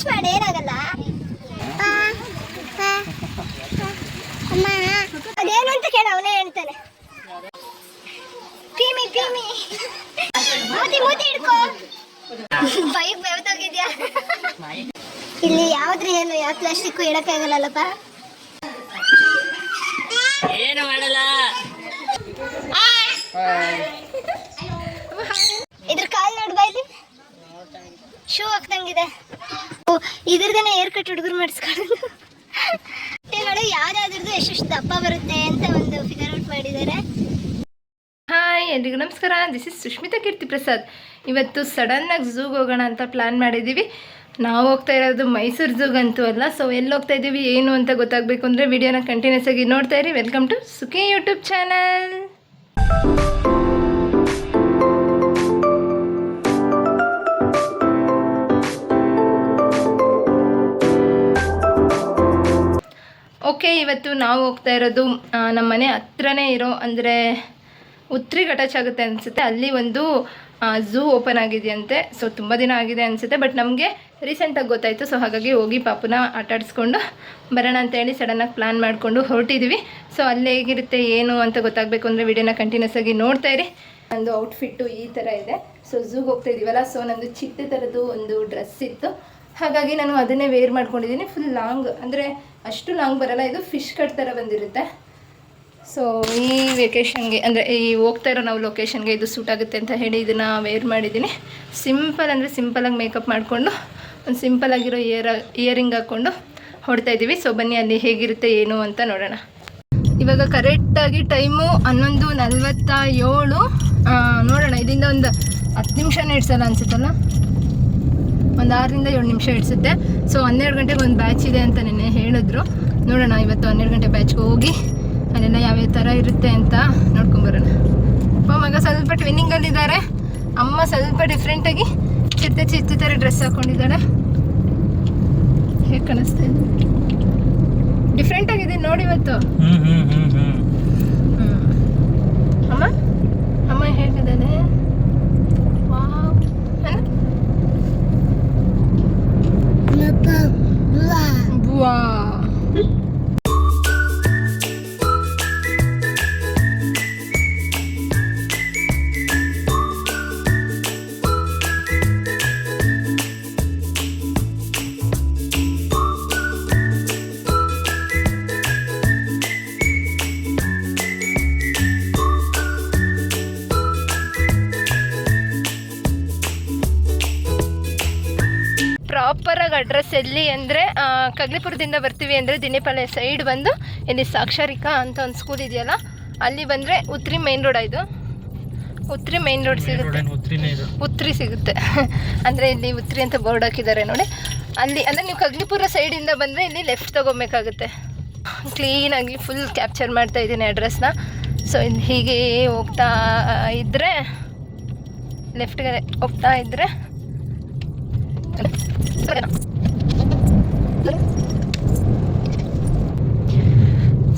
Touch ಮಾಡಿ ಏನಾಗಲ್ಲ. ಅದೇನು ಅಂತ ಕೇಳ, ಅವನೇ ಹೇಳ್ತಾನೆ. ಪೀಮಿ ಪೀಮಿ ಮೂತಿ ಮೂತಿ ಹಿಡ್ಕೋ. ಬೈಕ್ ಬೆವತೋಗಿದ್ಯಾ? ಇಲ್ಲಿ ಯಾವ್ದ್ರ ಏನು ಯಾವ ಪ್ಲಾಸ್ಟಿಕ್ ಇಡಕ್ಕೆ ಆಗಲ್ಲಲ್ಲಪ್ಪ. ಏನು ಮಾಡಲ್ಲ. ಇದ್ರ ಕಾಲ್ ನೋಡ್ಬಾ, ಇಲ್ಲಿ ಶೂ ಹಾಕ್ದಂಗಿದೆ. ಇದ್ರದೇನೆ ಏರ್ ಕಟ್ ಹುಡುಗರು ಮಾಡಿಸ್ಕೊಳ್ಳೋದು. ಯಾವ್ದಾದ್ರದ್ದು ಎಷ್ಟೆಷ್ಟು ದಪ್ಪ ಬರುತ್ತೆ ಅಂತ ಒಂದು ಫಿಗರ್ ಔಟ್ ಮಾಡಿದ್ದಾರೆ. ಹಾಯ್ ಎಲ್ರಿಗೂ ನಮಸ್ಕಾರ. ದಿಸ್ ಇಸ್ ಸುಷ್ಮಿತಾ ಕೀರ್ತಿ ಪ್ರಸಾದ್. ಇವತ್ತು ಸಡನ್ನಾಗಿ ಝೂಗೆ ಹೋಗೋಣ ಅಂತ ಪ್ಲ್ಯಾನ್ ಮಾಡಿದ್ದೀವಿ. ನಾವು ಹೋಗ್ತಾ ಇರೋದು ಮೈಸೂರು ಝೂಗ್ ಅಂತೂ ಅಲ್ಲ. ಸೊ ಎಲ್ಲಿ ಹೋಗ್ತಾ ಇದ್ದೀವಿ ಏನು ಅಂತ ಗೊತ್ತಾಗಬೇಕು ಅಂದರೆ ವಿಡಿಯೋನ ಕಂಟಿನ್ಯೂಸ್ ಆಗಿ ನೋಡ್ತಾ ಇರಿ. Welcome to Sukhi YouTube channel. Okay, ಇವತ್ತು ನಾವು ಹೋಗ್ತಾ ಇರೋದು ನಮ್ಮ ಮನೆ ಹತ್ರನೇ ಇರೋ, ಅಂದರೆ ಉತ್ರಿಗೆ ಅಟ್ಯಾಚ್ ಆಗುತ್ತೆ ಅನಿಸುತ್ತೆ, ಅಲ್ಲಿ ಒಂದು ಝೂ ಓಪನ್ ಆಗಿದೆಯಂತೆ. ಸೊ ತುಂಬ ದಿನ ಆಗಿದೆ ಅನಿಸುತ್ತೆ, ಬಟ್ ನಮಗೆ ರೀಸೆಂಟಾಗಿ ಗೊತ್ತಾಯಿತು. ಸೊ ಹಾಗಾಗಿ ಹೋಗಿ ಪಾಪುನ ಆಟಾಡಿಸ್ಕೊಂಡು ಬರೋಣ ಅಂತೇಳಿ ಸಡನ್ನಾಗಿ ಪ್ಲ್ಯಾನ್ ಮಾಡಿಕೊಂಡು ಹೊರಟಿದ್ದೀವಿ. ಸೊ ಅಲ್ಲಿ ಹೇಗಿರುತ್ತೆ ಏನು ಅಂತ ಗೊತ್ತಾಗಬೇಕು ಅಂದರೆ ವಿಡಿಯೋನ ಕಂಟಿನ್ಯೂಸ್ ಆಗಿ ನೋಡ್ತಾ ಇರಿ. ನಂದು ಔಟ್ಫಿಟ್ಟು ಈ ಥರ ಇದೆ. ಸೊ ಝೂಗೆ ಹೋಗ್ತಾ ಇದ್ದೀವಲ್ಲ, ಸೊ ನಂದು ಚಿಕ್ಕ ಥರದ್ದು ಒಂದು ಡ್ರೆಸ್ ಇತ್ತು, ಹಾಗಾಗಿ ನಾನು ಅದನ್ನೇ ವೇರ್ ಮಾಡ್ಕೊಂಡಿದ್ದೀನಿ. ಫುಲ್ ಲಾಂಗ್, ಅಂದರೆ ಅಷ್ಟು ಲಾಂಗ್ ಬರೋಲ್ಲ, ಇದು ಫಿಶ್ ಕಟ್ ಥರ ಬಂದಿರುತ್ತೆ. ಸೊ ಈ ವೆಕೇಷನ್ಗೆ, ಅಂದರೆ ಈ ಹೋಗ್ತಾ ಇರೋ ನಾವು ಲೊಕೇಶನ್ಗೆ ಇದು ಸೂಟ್ ಆಗುತ್ತೆ ಅಂತ ಹೇಳಿ ಇದನ್ನು ವೇರ್ ಮಾಡಿದ್ದೀನಿ. ಸಿಂಪಲ್, ಅಂದರೆ ಸಿಂಪಲಾಗಿ ಮೇಕಪ್ ಮಾಡಿಕೊಂಡು ಒಂದು ಸಿಂಪಲಾಗಿರೋ ಇಯರಿಂಗ್ ಹಾಕ್ಕೊಂಡು ಹೊಡ್ತಾ ಇದ್ದೀವಿ. ಸೊ ಬನ್ನಿ ಅಲ್ಲಿ ಹೇಗಿರುತ್ತೆ ಏನು ಅಂತ ನೋಡೋಣ. ಇವಾಗ ಕರೆಕ್ಟಾಗಿ ಟೈಮು 11:47. ನೋಡೋಣ, ಇದರಿಂದ ಒಂದು 10 ನಿಮಿಷನೇ ಇಡ್ಸಲ್ಲ ಅನಿಸುತ್ತಲ್ಲ, ಒಂದು 6ರಿಂದ 7 ನಿಮಿಷ ಇಡಿಸುತ್ತೆ. ಸೊ 12 ಗಂಟೆಗೆ ಒಂದು ಬ್ಯಾಚ್ ಇದೆ ಅಂತ ನೆನ್ನೆ ಹೇಳಿದ್ರು. ನೋಡೋಣ, ಇವತ್ತು 12 ಗಂಟೆ ಬ್ಯಾಚ್ಗೆ ಹೋಗಿ ಅಲ್ಲೆಲ್ಲ ಯಾವ್ಯಾವ ಥರ ಇರುತ್ತೆ ಅಂತ ನೋಡ್ಕೊಂಬರೋಣ. ಅಪ್ಪ ಮಗ ಸ್ವಲ್ಪ ಟ್ವಿನ್ನಿಂಗಲ್ಲಿದ್ದಾರೆ, ಅಮ್ಮ ಸ್ವಲ್ಪ ಡಿಫ್ರೆಂಟಾಗಿ ಚಿತ್ತೆ ಥರ ಡ್ರೆಸ್ ಹಾಕ್ಕೊಂಡಿದ್ದಾಳೆ. ಹೇಗೆ ಕಾಣಿಸ್ತಾ ಇದೆ? ಡಿಫ್ರೆಂಟ್ ಆಗಿದೆ ನೋಡಿ ಇವತ್ತು. ಅಮ್ಮ ಅಮ್ಮ ಹೇಗಿದ್ದಾನೆ? ಬುವಾ ಪ್ರಾಪರಾಗಿ ಅಡ್ರೆಸ್ ಎಲ್ಲಿ ಅಂದರೆ, ಕಗ್ಲಿಪುರದಿಂದ ಬರ್ತೀವಿ ಅಂದರೆ ದಿನೇಪಾಳ್ಯ ಸೈಡ್ ಬಂದು ಇಲ್ಲಿ ಸಾಕ್ಷರಿಕಾ ಅಂತ ಒಂದು ಸ್ಕೂಲ್ ಇದೆಯಲ್ಲ, ಅಲ್ಲಿ ಬಂದರೆ ಉತ್ರಿ ಮೇನ್ ರೋಡ್. ಇದು ಉತ್ರಿ ಮೇನ್ ರೋಡ್ ಸಿಗುತ್ತೆ, ಉತ್ರಿ ಸಿಗುತ್ತೆ. ಅಂದರೆ ಇಲ್ಲಿ ಉತ್ರಿ ಅಂತ ಬೋರ್ಡ್ ಹಾಕಿದ್ದಾರೆ ನೋಡಿ, ಅಲ್ಲಿ. ಅಂದರೆ ನೀವು ಕಗ್ಲಿಪುರ ಸೈಡಿಂದ ಬಂದರೆ ಇಲ್ಲಿ ಲೆಫ್ಟ್ ತೊಗೊಬೇಕಾಗುತ್ತೆ. ಕ್ಲೀನಾಗಿ ಫುಲ್ ಕ್ಯಾಪ್ಚರ್ ಮಾಡ್ತಾ ಇದ್ದೀನಿ ಅಡ್ರೆಸ್ನ. ಸೊ ಇಲ್ಲಿ ಹೀಗೆ ಹೋಗ್ತಾ ಇದ್ದರೆ, ಲೆಫ್ಟ್ಗೆ ಹೋಗ್ತಾ ಇದ್ದರೆ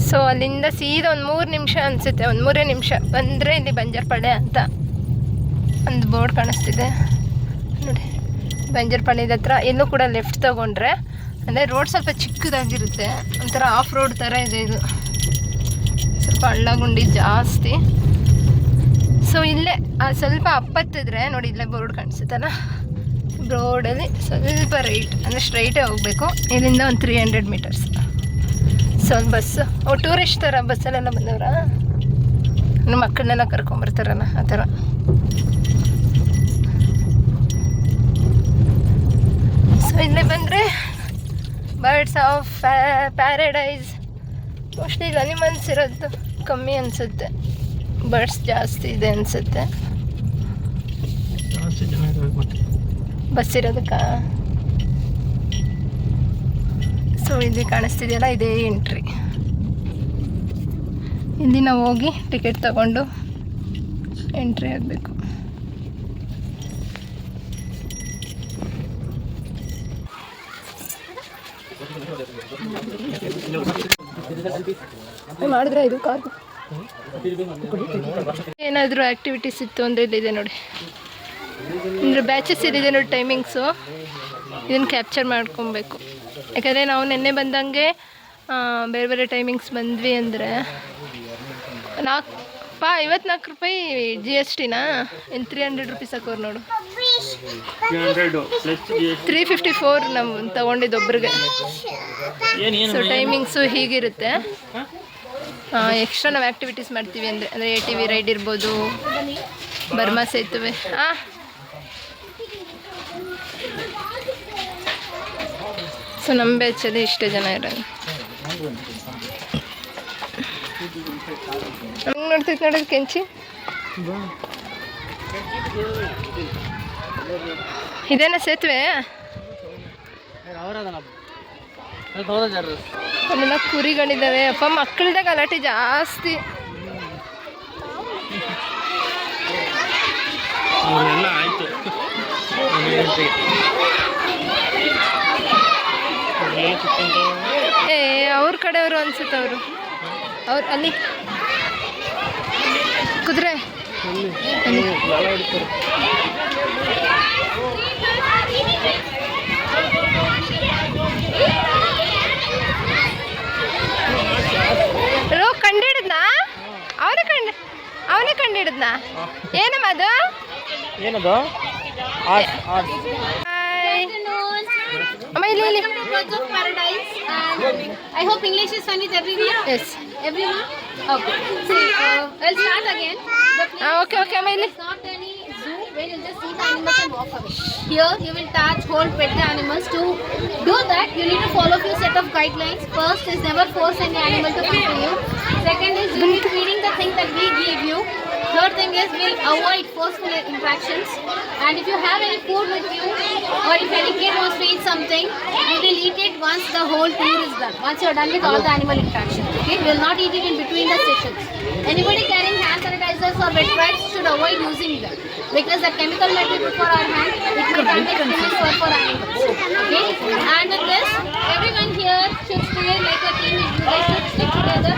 ಸೊ ಅಲ್ಲಿಂದ ಸೀದಾ ಒಂದು 3 ನಿಮಿಷ ಅನಿಸುತ್ತೆ, ಒಂದು 3 ನಿಮಿಷ ಬಂದರೆ ಇಲ್ಲಿ ಬಂಜರ್ಪಾಳ್ಯ ಅಂತ ಒಂದು ಬೋರ್ಡ್ ಕಾಣಿಸ್ತಿದೆ ನೋಡಿ. ಬಂಜರ್ಪಾಳ್ಯದ ಹತ್ರ ಎಲ್ಲೂ ಕೂಡ ಲೆಫ್ಟ್ ತೊಗೊಂಡ್ರೆ, ಅಂದರೆ ರೋಡ್ ಸ್ವಲ್ಪ ಚಿಕ್ಕದಾಗಿರುತ್ತೆ, ಒಂಥರ ಆಫ್ ರೋಡ್ ಥರ ಇದೆ. ಇದು ಸ್ವಲ್ಪ ಹಳ್ಳ ಗುಂಡಿ ಜಾಸ್ತಿ. ಸೊ ಇಲ್ಲೇ ಸ್ವಲ್ಪ ಅಪ್ಪತ್ತಿದ್ರೆ ನೋಡಿ, ಇಲ್ಲೇ ಬೋರ್ಡ್ ಕಾಣಿಸುತ್ತಲ್ಲ, ರೋಡಲ್ಲಿ ಸ್ವಲ್ಪ ರೈಟ್, ಅಂದರೆ ಸ್ಟ್ರೈಟೇ ಹೋಗಬೇಕು. ಇಲ್ಲಿಂದ ಒಂದು 300 ಮೀಟರ್ಸ್. ಸೊ ಒಂದು ಬಸ್ಸು, ಟೂರಿಸ್ಟ್ ಥರ ಬಸ್ಸಲ್ಲೆಲ್ಲ ಬಂದವ್ರ, ನಮ್ಮ ಮಕ್ಕಳನ್ನೆಲ್ಲ ಕರ್ಕೊಂಬರ್ತಾರಲ್ಲ ಆ ಥರ. ಸೊ ಇಲ್ಲೇ ಬಂದರೆ ಬರ್ಡ್ಸ್ ಆಫ್ ಪ್ಯಾರಡೈಸ್. ಮೋಸ್ಟ್ಲಿ ಇಲ್ಲಿ ಅನಿಮಲ್ಸ್ ಇರೋದು ಕಮ್ಮಿ ಅನಿಸುತ್ತೆ, ಬರ್ಡ್ಸ್ ಜಾಸ್ತಿ ಇದೆ ಅನಿಸುತ್ತೆ. ಬಸ್ ಇರೋದಕ್ಕ. ಸೊ ಇಲ್ಲಿ ಕಾಣಿಸ್ತಿದೆಯಲ್ಲ, ಇದೇ ಎಂಟ್ರಿ. ಇಲ್ಲಿ ನಾವು ಹೋಗಿ ಟಿಕೆಟ್ ತಗೊಂಡು ಎಂಟ್ರಿ ಆಗಬೇಕು. ಮಾಡಿದ್ರೆ ಇದು ಕಾರ್ ಏನಾದರೂ ಆ್ಯಕ್ಟಿವಿಟೀಸ್ ಇತ್ತು ಅಂದರೆ ಇಲ್ಲಿದೆ ನೋಡಿ. ಅಂದರೆ ಬ್ಯಾಚಸ್ ಇಲ್ಲಿದೆ ನೋಡಿ ಟೈಮಿಂಗ್ಸು. ಇದನ್ನು ಕ್ಯಾಪ್ಚರ್ ಮಾಡ್ಕೊಬೇಕು. ಯಾಕಂದರೆ ನಾವು ನೆನ್ನೆ ಬಂದಂಗೆ ಬೇರೆ ಬೇರೆ ಟೈಮಿಂಗ್ಸ್ ಬಂದ್ವಿ ಅಂದರೆ 54 ರೂಪಾಯಿ GSTನಾ ಇನ್ನು 300 ರುಪೀಸ್ ಹಾಕೋರು ನೋಡು. 354 ನಾವು ತೊಗೊಂಡಿದ್ದು ಒಬ್ರಿಗೆ. ಸೊ ಟೈಮಿಂಗ್ಸು ಹೀಗಿರುತ್ತೆ. ಎಕ್ಸ್ಟ್ರಾ ನಾವು ಆ್ಯಕ್ಟಿವಿಟೀಸ್ ಮಾಡ್ತೀವಿ ಅಂದರೆ ATV ರೈಡ್ ಇರ್ಬೋದು, ಬರ್ಮಾ ಸೇತುವೆ. ಸೊ ನಮ್ಮ ಬ್ಯಾಚಲ್ಲಿ ಇಷ್ಟೇ ಜನ ಇರೋದು. ಹಂಗೆ ನೋಡ್ತೈತೆ ನೋಡೋದು ಕೆಂಚಿ. ಇದೇನ ಸೇತುವೆ? ಅಲ್ಲೆಲ್ಲ ಕುರಿಗಳಿದ್ದಾವೆ. ಅಪ್ಪ ಮಕ್ಕಳದ ಗಲಾಟೆ ಜಾಸ್ತಿ. ಅವ್ರ ಕಡೆಯವರು ಅನ್ಸುತ್ತೆ. ಅವ್ರು ಅಲ್ಲಿ ಕುದುರೆ ಕಂಡಿಡಿದ್ನಾ? ಅವನೇ ಕಂಡಿಡಿದ್ನಾ? ಏನಮ್ಮ ಅದು? ಏನದು? I hope English is fun with everyone. Yes. Everyone? Okay. See, I'll start again. Okay, Amaili. It's not any zoo where you just see the animals and walk away. Here, you will touch, hold, pet the animals. To do that, you need to follow few set of guidelines. First is never force any animal to come to you. Second is you will be feeding the thing that we give you. Third thing is we'll avoid forceful interactions. And if you have any food with you, or if any kid wants to eat something, you will eat it once the whole tour is done. Once you are done with all the animal interactions. Okay? We will not eat it in between the sessions. Anybody carrying hand sanitizers or wet wipes should avoid using them, because the chemical might be good for our hand. It may contain for animals. Okay? And with this, everyone here should stay like a team. You guys should stick together,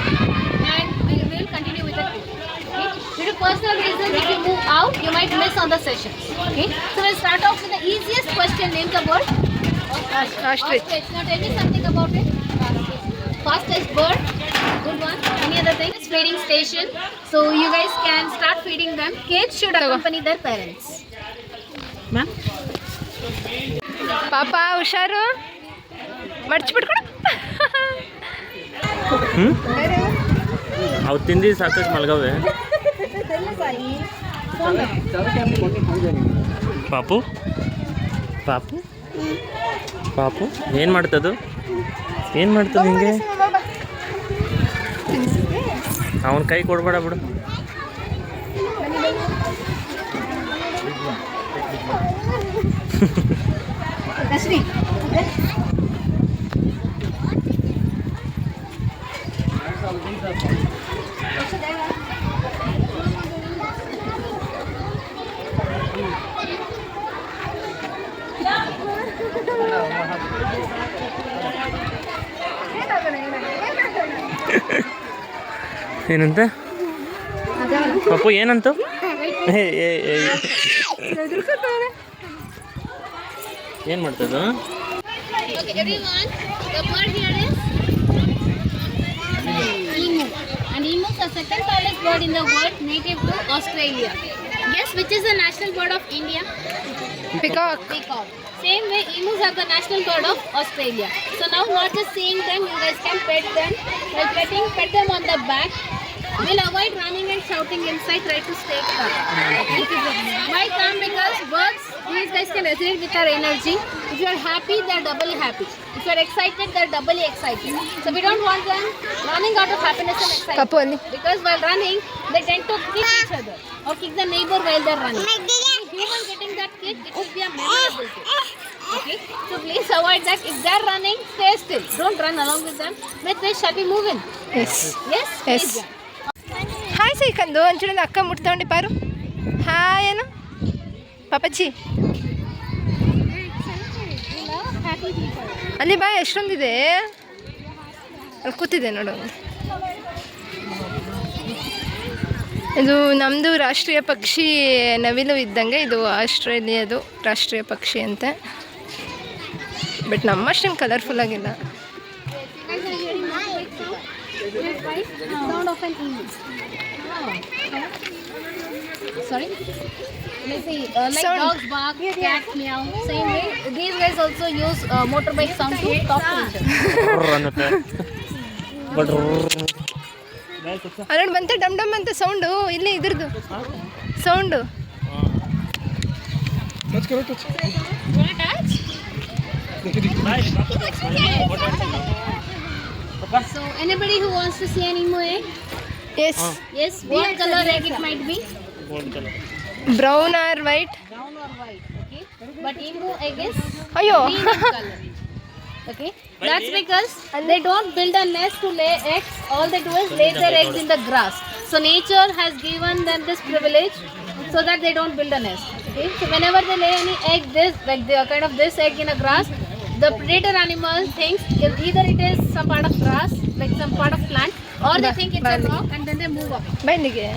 and we will continue with the tour. Okay? Due to personal reasons, if you move out, you might miss on the sessions. Okay? So we'll start off with the easiest question. Name the bird. Ostrich. Now tell me something about it. Fastest bird. Good one. Any other thing? It's feeding station. So you guys can start feeding them. Kids should accompany their parents. Ma'am. Papa, ಹುಷಾರು. ಮಡ್ಚಿಬಿಟ್ಕೊಡು. ಅವು ತಿಂದು ಸಾಕಷ್ಟು ಮಲ್ಗವೆ. ಪಾಪು ಪಾಪು ಪಾಪು ಏನು ಮಾಡ್ತದು? ಏನು ಮಾಡ್ತದೆ ಹಿಂಗೆ? ಅವನ ಕೈ ಕೊಡ್ಬೇಡ ಬಿಡು. ಏನಂತ ಪಾಪು ಏನಂತ? ಏನು ಮಾಡ್ತದ? Okay, everyone, the bird here is emu. And emu is the second tallest bird in the world, native to Australia. Guess which is the national bird of India? Peacock. Peacock. Same way, emus are the national bird of Australia. So now, not just seeing them, you guys can pet them. While petting, pet them on the back. We'll avoid running and shouting inside. Try to stay calm. Why calm? Because birds, these guys can resonate with our energy. If you are happy, they are doubly happy. If you are excited, they are doubly excited. So we don't want them running out of happiness and excitement. Papu ali. Because while running, they tend to kick each other or kick the neighbor while they are running. Human getting that kick, it will be a memorable kick. Okay, so please avoid that. If they are running, stay still. Don't run along with them. But they shall be moving. Yes. Yes. Yes. ಹಾಯ್ ಸೈಕಂದು ಒಂಚೂರಿಂದ ಅಕ್ಕ ಮುಟ್ತಗೊಂಡು ಪಾರು. Hi ಏನು ಪಾಪಚ್ಚಿ ಅಲ್ಲಿ ಬಾ, ಎಷ್ಟೊಂದಿದೆ ಅಲ್ಲಿ ಕೂತಿದೆ ನೋಡು. ಇದು ನಮ್ಮದು ರಾಷ್ಟ್ರೀಯ ಪಕ್ಷಿ ನವಿಲು ಇದ್ದಂಗೆ. ಇದು ಆಸ್ಟ್ರೇಲಿಯಾದು ರಾಷ್ಟ್ರೀಯ ಪಕ್ಷಿ ಅಂತೆ. ಬಟ್ ನಮ್ಮಷ್ಟೇನು ಕಲರ್ಫುಲ್ ಆಗಿಲ್ಲ. You guys are hearing motorbike sound? Yes, right? Sound of an eel. Sorry? Let's see, like Sound. dogs bark, cat meow. Same way, these guys also use motorbike sound to talk to each other. ಅನ್ನುತ್ತೆ. ಅಲ್ಲೋಡಿ ಬಂತೆ ಡಮ್ ಡಮ್ ಅಂತ sound. ಇಲ್ಲಿ ಇದ್ರದ್ದು sound. Want to touch? So anybody who wants to see an emu egg? Yes. Yes, what color egg it might be? Brown or white? Brown or white, okay? But emu egg is ಅಯ್ಯೋ. green in color. Okay, that's because they don't build a nest to lay eggs. All they do is lay their eggs in the grass. So nature has given them this privilege so that they don't build a nest. Okay, so whenever they lay any egg, this like they are kind of this egg in a grass, the predator animal thinks either it is some part of grass, like some part of plant, or they think it's a rock, and then they move up. ಬನ್ನಿಗೆ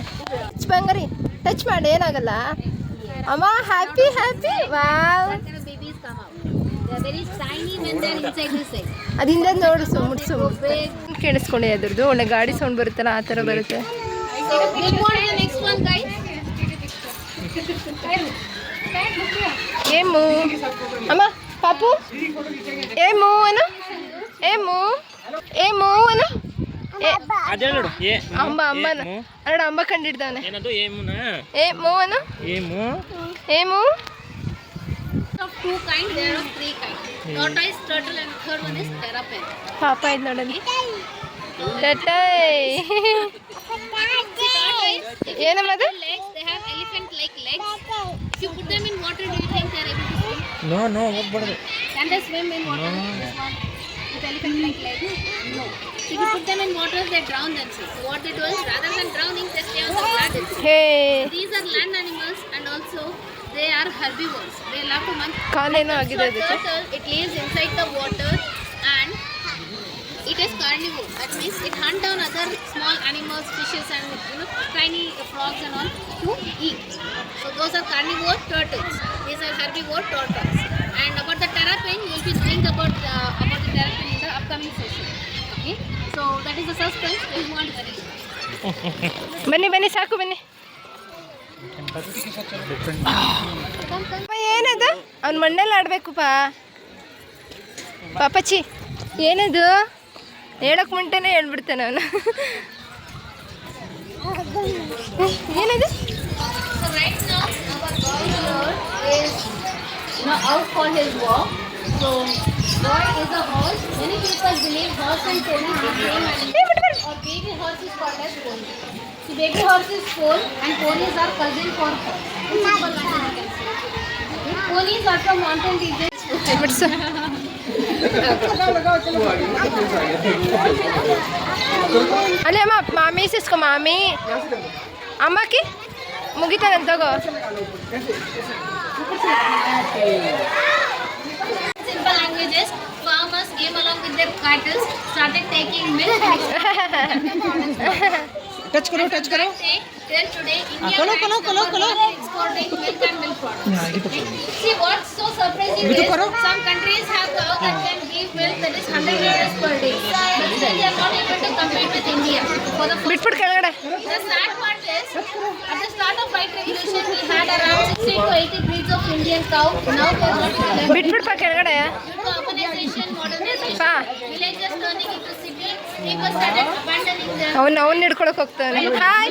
touch ಬಂಗಾರಿ touch ಮಾಡಿ ಏನಾಗಲ್ಲ ಅಮ್ಮ. Happy happy. Wow. That kind of babies come out. They are very tiny when they are inside this egg. ಅದಿಂದ ನೋಡಿಸು ಮುಟ್ಸು. Big. ಕೇಳಿಸ್ಕೊಂಡೆ ಅದ್ರದ್ದು ಒಳ್ಳೆ ಗಾಡಿ sound ಬರುತ್ತಲ್ಲ ಆ ಥರ ಬರುತ್ತೆ. So we go on to the next one, guys. Emu ಅಮ್ಮ ಪಾಪು emu ಅನು ಏಮು ಏಮು ಅನು ಅದೇ ನೋಡು ಅಂಬ ಅಂಬನ ಅರಡ ಅಂಬ ಕಂಡಿಡ್ದವನೆ. ಏನದು ಏಮುನ ಏಮು ಅನು emu emu. Of two kinds, there are of three kinds. Tortoise, turtle, and third one is terrapin. ಪಾಪ ಇದು ನೋಡಲಿ ಟಟೈ. ಏನಮ್ಮ ಅದು? Legs, they have elephant-like legs. If you put them in water, do you think they are able to swim? No ಹೋಗ್ಬಾರ್ದು. Can they swim in water? This one with elephant-like legs? No. If you put them in water, they drown themselves. So what they do is, rather than drowning, they stay on the land itself. Hey These are land animals, and also they are herbivores. They love to munch. ಕಾಲೇನೋ So ಆಗಿದೆ ಅದಕ್ಕೆ. turtle, it lives inside the water, and it is carnivore. That means it hunt down other small animals, fishes, and tiny frogs and all to eat. So those are carnivore turtles. These are herbivore tortoise. And about the terrapin, you will be seeing about the terrapin in the upcoming session. Okay. So that is the suspense. We move on to the next one. ಬನ್ನಿ ಬನ್ನಿ ಸಾಕು ಬನ್ನಿ. Come. ಅಮ್ಮ, ಏನದು ಅವ್ನ ಮಣ್ಣಲ್ಲಿ ಆಡ್ಬೇಕು ಪಾಪಚ್ಚಿ. ಏನದು ಹೇಳಕ್ ಮುಂಟೆನೇ ಹೇಳ್ಬಿಡ್ತಾನೆ ಅವನು. ಏನದು? So right now, our boy here is out for his walk. So boy is a horse. Many people believe horse and pony are the same animal. Or baby horse is called as pony. So baby horse is foal and ponies are cousin for horse. In simple language you can say. Ponies are from mountain regions. ಬಿಡ್ಸು. ಅಲ್ಲಿ ಅಮ್ಮ ಮಾಮಿ Cisco ಮಾಮಿ ಅಮ್ಮಕ್ಕಿ ಮುಗಿತಾನೆ ತಗೋ. Simple language is farmers came along with their cattle, started taking milk. Touch करो Till today, India is exporting milk and milk products. See what's so surprising is some countries have cow that can give milk that is 100 liters per day. But still they are not able to compete with India. For the first, ಬಿಟ್ಬಿಟ್ಟು ಕೆಳಗಡೆ. the sad part is, at the start of white revolution, we had around 60 to 80 breeds of Indian cow. Now they are not available. ಬಿಟ್ಬಿಡ್ಪ ಕೆಳಗಡೆ. Due to urbanization, modernization, ಬಾ. villages turning into cities, people started abandoning their ಅವನ್ನ ಹಿಡ್ಕೊಳಕ್ ಹೋಗ್ತಾನೆ. Hi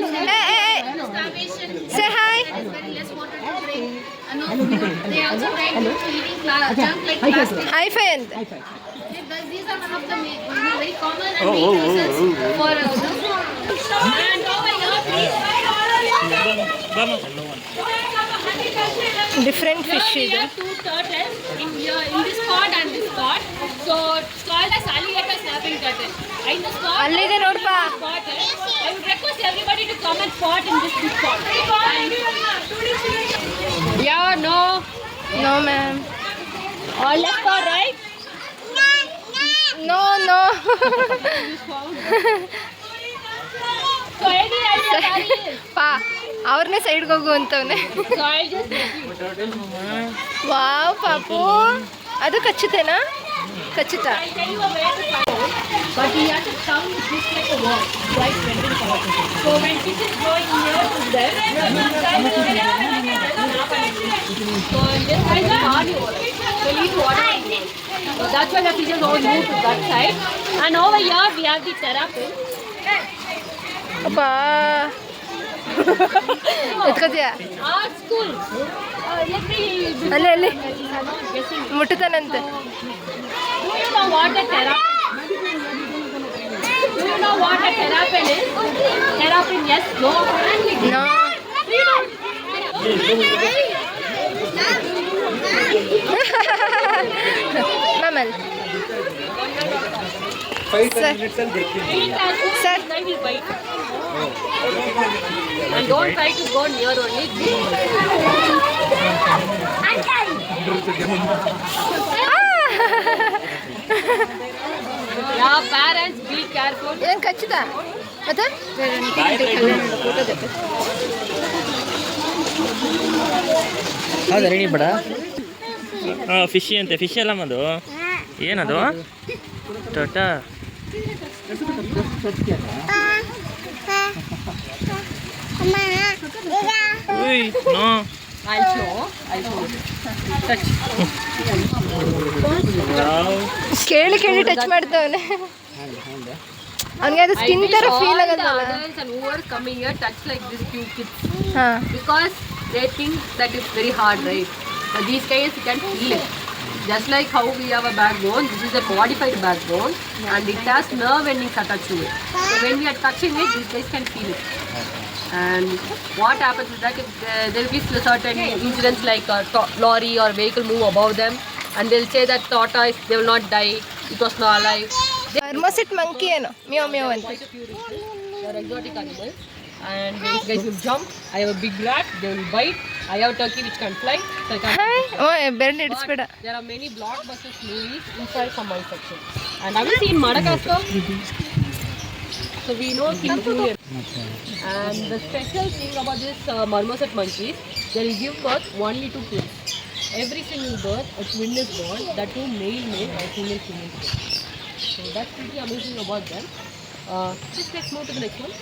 starvation. Say hi. There is very less water to drink. No food. They also tried to eating junk like plastic. Hi fi ಅಂತ. These are one of the very common and main reasons for and over here, please. Different fish Here we ಇದು. have two turtles in this pot and this pot. So it's called as alligator snapping turtle. In this pot, ಅಲ್ಲಿದೆ ನೋಡ್ಪ. pot, I would request everybody to come and pot in this big pot. Yeah, no. No ma'am. All left or right? No no. So any idea what it is? ಪಾ ಅವ್ರನ್ನೇ ಸೈಡ್ಗೆ ಹೋಗು ಅಂತವನೆ. So I'll just wow ಪಾಪು ಅದು ಕಚ್ಚುತ್ತೇನಾ? ಖಚಿತ. But he has to come just like a wall, right? So when fish is going near to them, so this guy is carnivore. So he eat water. So that's why the fishes all move to that side. And over here we have the terrapin. ಅಪ್ಪ ಎತ್ಕೋತೀಯ Our school. Let me. ಅಲ್ಲಿ ಅಲ್ಲಿ I'm not guessing. ಮುಟ್ಟುತ್ತಾನಂತೆ. Do you know what a terrapin? Do you know what a terrapin is? Terrapin, yes, no. No mammal Sir. Sir. I will bite. And don't try to go near only. Yeah, parents, be careful. ಏನು ಖಚಿತ ಮತ್ತೆ ಹೌದಾ ready ಬೇಡ fishy ಅಂತೆ fish ಎಲ್ಲ ಅದು ಏನದು ಟೊಟ ಉಯ್ no I'll show. Touch. ಕೇಳಿ ಕೇಳಿ ಟಚ್ ಮಾಡ್ತಾವನೆ ಅವನಿಗೆ ಅದು ಸ್ಕಿನ್ ಥರ feel ಆಗಲ್ವಲ್ಲ. Adults and who are coming here touch like this cute kids ಹಾಂ because they think that it's very hard, right? But these guys you can feel it. Just like how we have a backbone, this is a modified backbone and it has nerve endings attached to it. So when we are touching it, these guys can feel it. And what happens is that if there will be certain incidents like a lorry or vehicle move above them and they'll say that tortoise, they will not die, it was not alive. Marmoset monkey ಏನೋ ಮ್ಯಾವ್ ಮ್ಯಾವ್ ಅಂತ. Quite a few reasons. They are exotic animals and these guys will jump. I have a big rat, they will bite. I have a turkey which can fly. So I can ಹಾಯ್ ಓ ಬೆರಳು ಹಿಡಿಸ್ಬೇಡ. there are many blockbuster movies inside from my section. And have you seen Madagascar? So we know King Julian. And the special thing about this marmoset monkeys, they will give birth only to twins. Every single birth, a twin is born. That too male or female. So that's pretty amazing about them. Just let's move to the next one.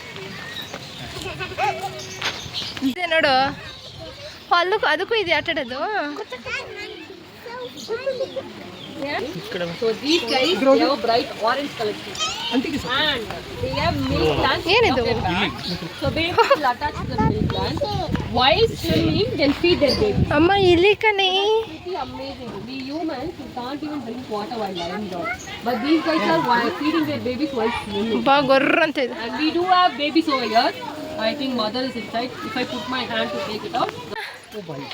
ಇದೆ ನೋಡು ಅದಕ್ಕೂ ಇದೆ ಆಟ ಆಡೋದು. So these guys, they have a bright orange color skin. And they have milk glands. ಏನಿದು? So babies will attach to the milk glands. While swimming, they'll feed their baby. ಅಮ್ಮ ಇಲ್ಲಿ ಕಣೆ. Pretty amazing. We humans, we can't even drink water while lying down. But these guys are feeding their babies while swimming. ಬಾ ಗೊರ್ರ ಅಂತ ಇದೆ. And we do have babies over here. I think mother is inside. If I put my hand to take it out.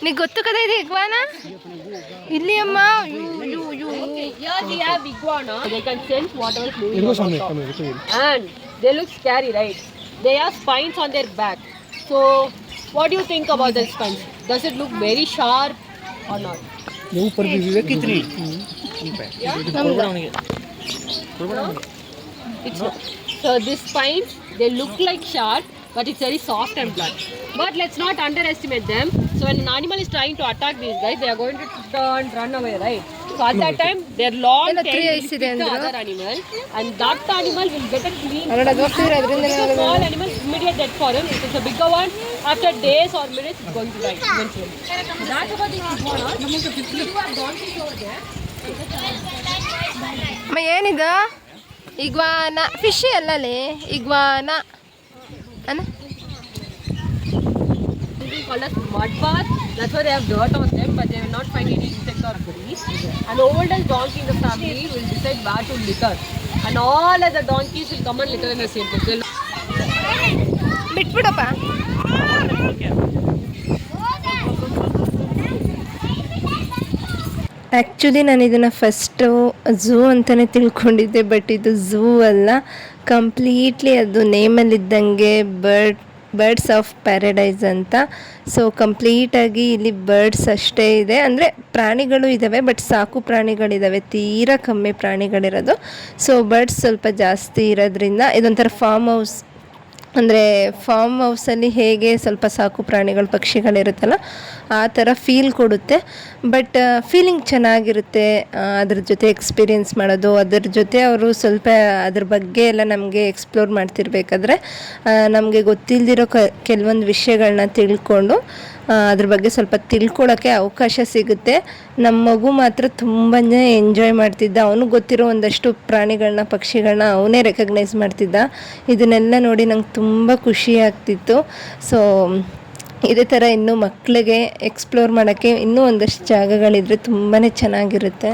ನೀ ಗೊತ್ತು ಕದ ಇದೆ iguana ಇಲ್ಲಿ ಅಮ್ಮ ಯು ಯು Okay, here we have iguana. They can sense whatever is moving on top. And they look scary, right? They have spines on their back. So, what do you think about their spines? Does it look very sharp or not? It's not. So, these spines, they look like sharp, but it's very soft and blunt. But let's not underestimate them. So when an animal is trying to attack these guys, they are going to turn, run away, right? So at that time, their long Hello, tail 3 will eyes hit ಇದೆ the ಅಂದ್ರು. other animal, and that animal will get a clean. ಅಲ್ಲ ಹೋಗ್ತಿದ್ರೆ ಅದರಿಂದ It's a small animal, immediate death for him. If it's a bigger one, after days or minutes, it's going to die eventually. So that's about the iguana. We do have donkeys over there. ಅಮ್ಮ ಏನಿದು ಇಗ್ವಾನ fish ಅಲ್ಲಲ್ಲಿ ಇಗ್ವಾನ ಅನ್ನ Something called as mud bath. That's why they have dirt on them, but they will not find any insect or grease. An oldest donkey in the family will decide where to litter, and all other donkeys will come and litter in the same place. They'll ಬಿಟ್ಬಿಡಪ್ಪ. Actually ನಾನು ಇದನ್ನು first zoo ಅಂತಲೇ ತಿಳ್ಕೊಂಡಿದ್ದೆ, but ಇದು zoo ಅಲ್ಲ, completely ಅದು ನೇಮಲ್ಲಿದ್ದಂಗೆ birds of paradise ಅಂತ. ಸೊ ಕಂಪ್ಲೀಟಾಗಿ ಇಲ್ಲಿ ಬರ್ಡ್ಸ್ ಅಷ್ಟೇ ಇದೆ, ಅಂದರೆ ಪ್ರಾಣಿಗಳು ಇದ್ದಾವೆ ಬಟ್ ಸಾಕು ಪ್ರಾಣಿಗಳಿದ್ದಾವೆ, ತೀರಾ ಕಮ್ಮಿ ಪ್ರಾಣಿಗಳಿರೋದು. ಸೊ ಬರ್ಡ್ಸ್ ಸ್ವಲ್ಪ ಜಾಸ್ತಿ ಇರೋದ್ರಿಂದ ಇದೊಂಥರ ಫಾರ್ಮ್ ಹೌಸ್ ಅಂದರೆ ಫಾರ್ಮ್ ಹೌಸಲ್ಲಿ ಹೇಗೆ ಸ್ವಲ್ಪ ಸಾಕು ಪ್ರಾಣಿಗಳು ಪಕ್ಷಿಗಳಿರುತ್ತಲ್ಲ ಆ ಥರ ಫೀಲ್ ಕೊಡುತ್ತೆ. ಬಟ್ ಫೀಲಿಂಗ್ ಚೆನ್ನಾಗಿರುತ್ತೆ. ಅದ್ರ ಜೊತೆ ಎಕ್ಸ್ಪೀರಿಯೆನ್ಸ್ ಮಾಡೋದು, ಅದ್ರ ಜೊತೆ ಅವರು ಸ್ವಲ್ಪ ಅದ್ರ ಬಗ್ಗೆ ಎಲ್ಲ ನಮಗೆ ಎಕ್ಸ್ಪ್ಲೋರ್ ಮಾಡ್ತಿರ್ಬೇಕಾದ್ರೆ ನಮಗೆ ಗೊತ್ತಿಲ್ಲದಿರೋ ಕೆಲವೊಂದು ವಿಷಯಗಳನ್ನ ತಿಳ್ಕೊಂಡು ಅದ್ರ ಬಗ್ಗೆ ಸ್ವಲ್ಪ ತಿಳ್ಕೊಳ್ಳೋಕ್ಕೆ ಅವಕಾಶ ಸಿಗುತ್ತೆ. ನಮ್ಮ ಮಗು ಮಾತ್ರ ತುಂಬಾ ಎಂಜಾಯ್ ಮಾಡ್ತಿದ್ದ. ಅವನಿಗೆ ಗೊತ್ತಿರೋ ಒಂದಷ್ಟು ಪ್ರಾಣಿಗಳನ್ನ ಪಕ್ಷಿಗಳನ್ನ ಅವನೇ ರೆಕಗ್ನೈಸ್ ಮಾಡ್ತಿದ್ದ. ಇದನ್ನೆಲ್ಲ ನೋಡಿ ನಂಗೆ ತುಂಬ ಖುಷಿ ಆಗ್ತಿತ್ತು. ಸೊ ಇದೇ ಥರ ಇನ್ನೂ ಮಕ್ಕಳಿಗೆ ಎಕ್ಸ್ಪ್ಲೋರ್ ಮಾಡೋಕ್ಕೆ ಇನ್ನೂ ಒಂದಷ್ಟು ಜಾಗಗಳಿದ್ರೆ ತುಂಬಾ ಚೆನ್ನಾಗಿರುತ್ತೆ.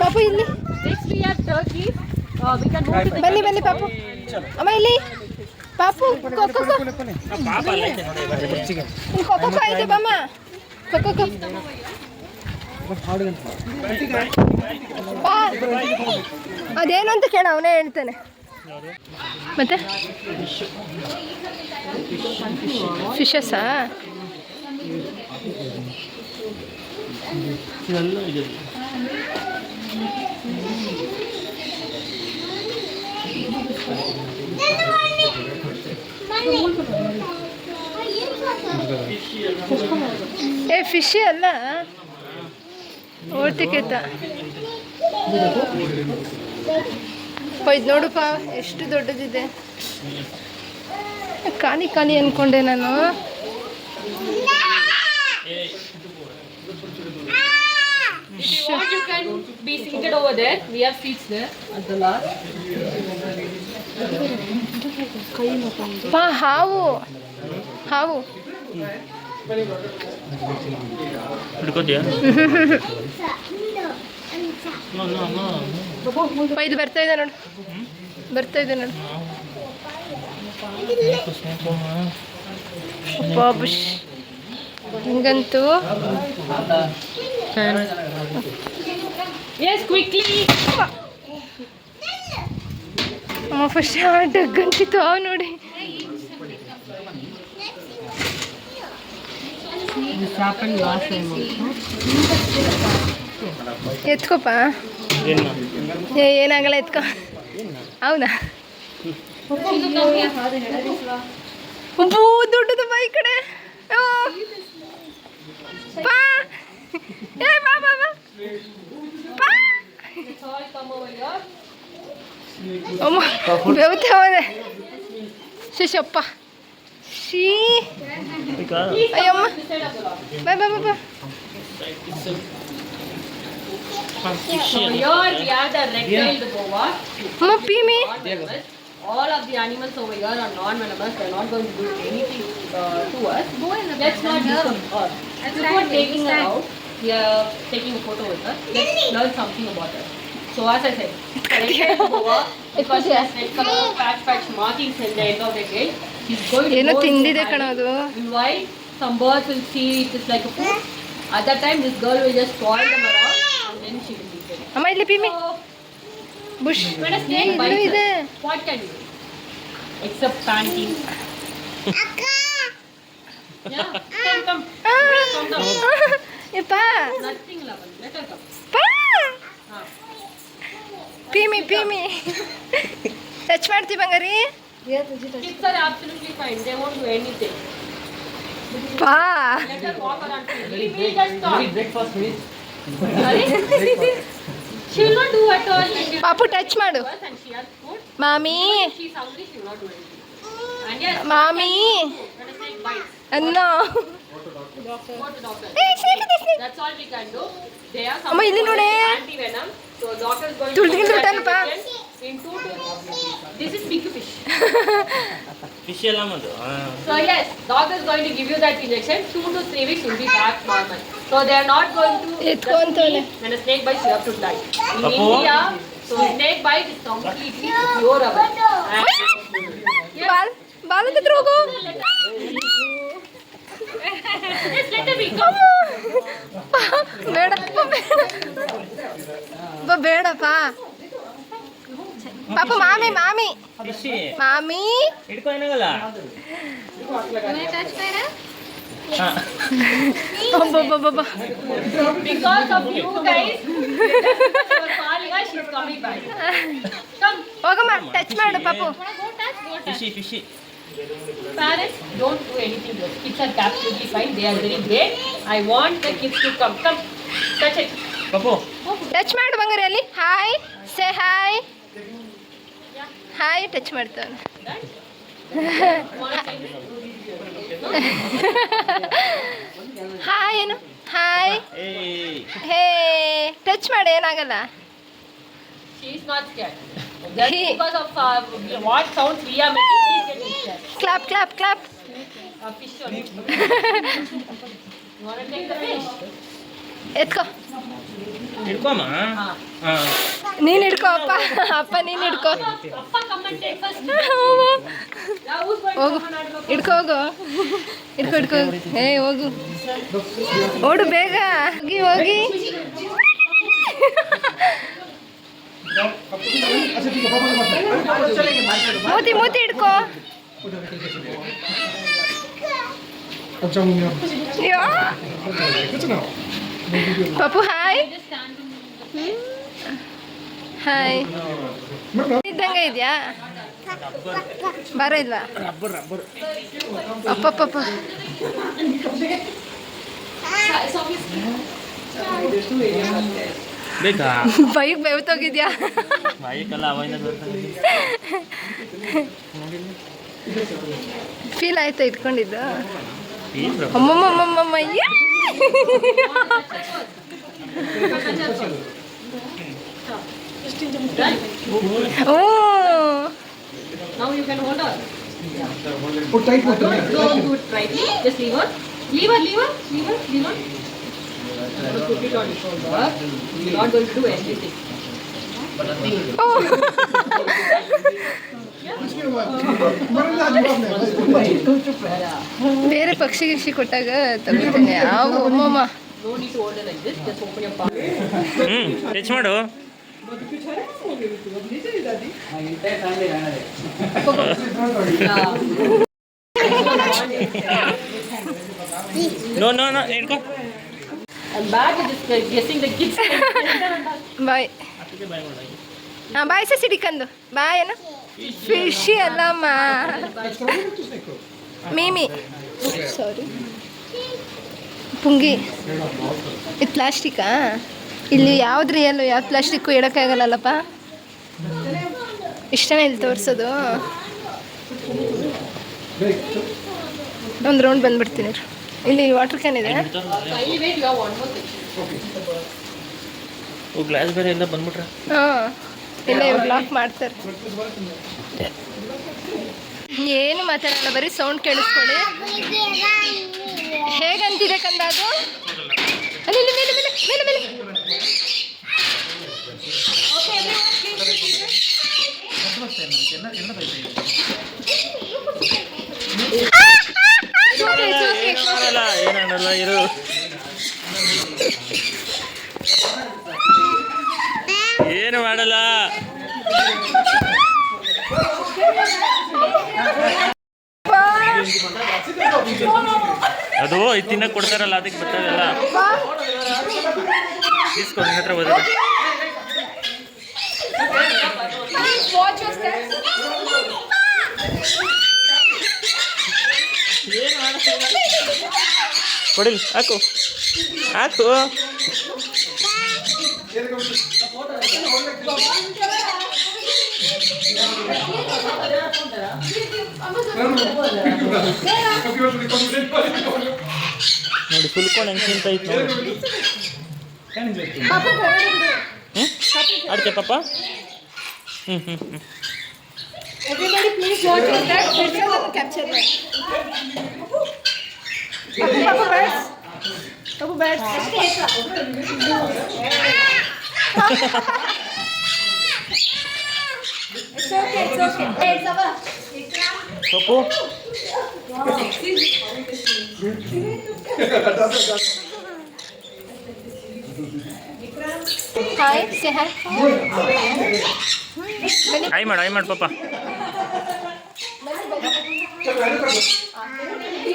ಪಾಪು ಇಲ್ಲಿ ಬನ್ನಿ ಬನ್ನಿ ಪಾಪು, ಅಮ್ಮ ಇಲ್ಲಿ ಪಾಪು ಕೊಕ್ಕೋ ಐತೆ ಬಮ್ಮ, ಕೊಕ್ಕೋ ಅದೇನು ಅಂತ ಕೇಳ, ಅವನೇ ಹೇಳ್ತಾನೆ. ಮತ್ತೆ ಫಿಶಸ್ಸಾ? ಏ ಫಿಶ್ ಅಲ್ಲ, ಓಡ್ತಿಕೇತ. ಇದು ನೋಡಪ್ಪ ಎಷ್ಟು ದೊಡ್ಡದಿದೆ. ಖಾಲಿ ಖಾಲಿ ಅನ್ಕೊಂಡೆ ನಾನು. You can be seated over there. We have seats there at the last. ಪಾ ಹಾವು ಹಾವು ಹಿಡ್ಕೋತೀಯ? ಇದು ಬರ್ತಾ ಇದೆ ನೋಡು, ಬರ್ತಾ ಇದೆ ನೋಡು. ಬಾಬುಷ್ ಹಿಂಗಂತೂ Yes, quickly. ಅಮ್ಮ ಫಸ್ಟ್ ಡಗ್ಗಂತಿತ್ತು ಅವು ನೋಡಿ. This happened last time also. ಎತ್ಕೋಪ, ಏನಾಗಲ್ಲ ಎತ್ಕೊ. ಹೌದಾ? ದೊಡ್ಡದು ಬಾ ಈ ಕಡೆ. ಬಾ ಏ ಬಾ ಬಾ ಬಾ ಬಾ. ಅಮ್ಮ ಬೆವತೆ ಹೋದೆ ಶಿಶಪ್ಪ. ಶೀ ಅಯ್ಯಮ್ಮ ಬಾ ಬಾ ಬಾ ಬಾ. So here we have the red-tailed boa. ಅಮ್ಮ ಪೀಮಿ. All of the animals over here are non-venomous. They're not going to do anything to us. Let's not disturb her. Before taking her out, we are taking a photo with her. Let's learn something about her. So as I said, red-tailed boa, because she has red color patch markings in the end of the tail, she's going to ಏನೋ go into ತಿಂದಿದೆ hiding. ಕಣೋದು. Meanwhile, some birds will see it is like a food. At that time, this girl will just spoil them around and then she will eat it. ಅಮ್ಮ ಇಲ್ಲಿ ಪೀಮಿ So, bush when a snake ಇಲ್ಲೂ bites ಇದೆ. us, what can you do? Except panting. Yeah, come. ಯಪ್ಪ Nothing, Lavan. Let her come. ಪಾ Ah. ಪೀಮಿ ಪೀಮಿ touch ಮಾಡ್ತೀವಿ ಬಂಗಾರಿ. Kids are absolutely fine. They won't do anything. ಪಾ Let her walk around. Leave me just talk. breakfast means Sorry? She will not do at all. She will ಪಾಪು touch ಮಾಡು. do us and she has food. Mami If she's hungry, she will not do anything. And yes, Mami when a snake bites, ಅನ್ನೋ. go to doctor. ಏ snake ಇದೆ, snake. That's all we can do. They are ಅಮ್ಮ, ಇಲ್ಲಿ ನೋಡೆ. anti-venom. So doctor is going ತುಳ್ದು to give that ತುಳ್ದಲ್ವಾ? injection in 2 to... This is big fish. Fish ಎಲ್ಲ ಮದು. So yes, doctor is going to give you that injection. 2 to 3 weeks will be back normal. So they are not going to... ಎತ್ಕೊಂತವನೆ. When a snake bites, you have to die. In Papu? India, so snake bite is completely curable. And ball ಬಾಲದ ಹತ್ರ ಹೋಗು. just let her be. Come. ಬೇಡ ಬೇಡಪ್ಪ. ಪಾಪ ಮಾಮಿ ಮಾಮಿ fish ಮಾಮಿ ಹಿಡ್ಕೊ ಏನಾಗಲ್ಲ. ಹಾಂ ಒಬ್ಬೊಬ್ಬೊಬ್ಬ. Because of you guys, you are calling her, she's coming back. Come. ಹೋಗಮ್ಮ touch ಮಾಡು ಪಾಪು. Go touch, go fishy Parents, don't do anything. The kids are absolutely fine. They are very great. I want the kids to come. Come, touch it. Pappu touch ಮಾಡು ಬಂಗಾರಿ ಅಲ್ಲಿ. Hi say hi. Hi touch ಮಾಡ್ತಾನೆ. Hi ಏನು hi. ಹೇ touch ಮಾಡಿ ಏನಾಗಲ್ಲ. She is not scared. Just because of what sounds we are making, she is getting scared. Clap clap clap. Fish only. You want to take the fish? ಎತ್ಕೋ. ಹಿಡ್ಕೊಮ್ಮ. ಹಾಂ ನೀನು ಹಿಡ್ಕೋ ಅಪ್ಪ. ಅಪ್ಪ ನೀನು ಹಿಡ್ಕೋ. Appa, come and take first. Now who's going to ಹೋಗು come and add the ಹಿಡ್ಕೋ ಹೋಗು. ಹಿಡ್ಕೋ ಏ ಹೋಗು ಓಡು ಬೇಗ ಹೋಗಿ ಹೋಗಿ. ಮೂತಿ ಹಿಡ್ಕೋ. ಯಾ. ಪಪ್ಪು ಹಾಯ್. ಹಾಯ್ ಇದ್ದಂಗೆ ಇದೆಯಾ ಬರ ಇಲ್ವಾ ಅಪ್ಪಪ್ಪಪ್ಪ ಬೇಕಾ ಬೈಕ್ ಬೆವ್ತೋಗಿದ್ಯಾ ಬೈಕಲ್ಲ ಅವಾಗಿಂದ ಫೀಲ್ ಆಯ್ತಾ ಇಟ್ಕೊಂಡಿದ್ದು ಏನು ಅಮ್ಮಮ್ಮಮ್ಮಮ್ಮ ಓ Now you can hold on. Put tight. Don't do it tightly. Just leave her. Leave her. Put it on your shoulder. You're not going to do anything. ಬೇರೆ ಪಕ್ಷಿ ಗಿಕ್ಷಿ ಕೊಟ್ಟಾಗ ತಗೋತೇನೆ ಯಾವ ಅಮ್ಮಮ್ಮ. No need to hold her like this. Just open your palm. Touch ಮಾಡು ನೋ ಹಿಡ್ಕೊ I'm bad at this guessing the kids. ಬಾಯ್ ಹಾಂ ಬಾಯ್ ಸಿಡಿಕಂದು ಬಾಯ್ ಏನು ಫಿಶಿ ಅಲ್ಲಮ್ಮ ಮೀಮಿ ಸಾರಿ ಪುಂಗಿ ಇದು ಪ್ಲಾಸ್ಟಿಕ್ಕಾ ಇಲ್ಲಿ ಯಾವ್ದು ರಿಯಲ್ಲು ಯಾವ್ದು ಪ್ಲಾಸ್ಟಿಕ್ಕು ಇಡೋಕ್ಕಾಗಲ್ಲಲ್ಲಪ್ಪ ಇಷ್ಟನೇ ಇಲ್ಲಿ ತೋರಿಸೋದು ಒಂದು ರೌಂಡ್ ಬಂದ್ಬಿಡ್ತೀನಿ ಇಲ್ಲಿ ವಾಟರ್ ಕ್ಯಾನ್ ಇದೆ Kindly wait. You have one more thing. Oh glass ಬೇರೆ ಎಲ್ಲ ಬಂದ್ಬಿಟ್ರೆ ಹಾಂ ಇಲ್ಲ ಇವ್ರು ಲಾಕ್ ಮಾಡ್ತಾರೆ ಏನು ಮಾತಾಡಲ್ಲ ಬರೀ ಸೌಂಡ್ ಕೇಳಿಸ್ಕೊಳ್ಳಿ ಹೇಗಂತಿದೆ ಕಂದ ಅದು ಅಲ್ಲಿ ಇಲ್ಲಿ ಮೇಲೆ ಮೇಲೆ ಮೇಲೆ ಮೇಲೆ ಏನಲ್ಲ ಇರು ಏನು ಮಾಡಲ್ಲ ಅದು ತಿನ್ನಕ್ಕೆ ಕೊಡ್ತಾರಲ್ಲ ಅದಕ್ಕೆ ಬರ್ತಾರಲ್ಲ ಇಸ್ಕೊ ನಿನ್ನ ಹತ್ರ ಬಂದಿದೆ ಕೊಡಿಲ್ ಹಾಕು ಹಾಕು ನೋಡಿ ಫುಲ್ಕೊಂಡು ಹೆಂಗೆ ತಿಂತೈತೆ ನೋಡಿ ಅಡ್ಕೆ ಪಾಪ Everybody please watch out that video and capture that. Papa birds. Papa birds. It's okay. Hey, Saba. ಸೊಪ್ಪು Hi, say hi. ಆಯ್ ಮಾಡು ಪಾಪ ಈ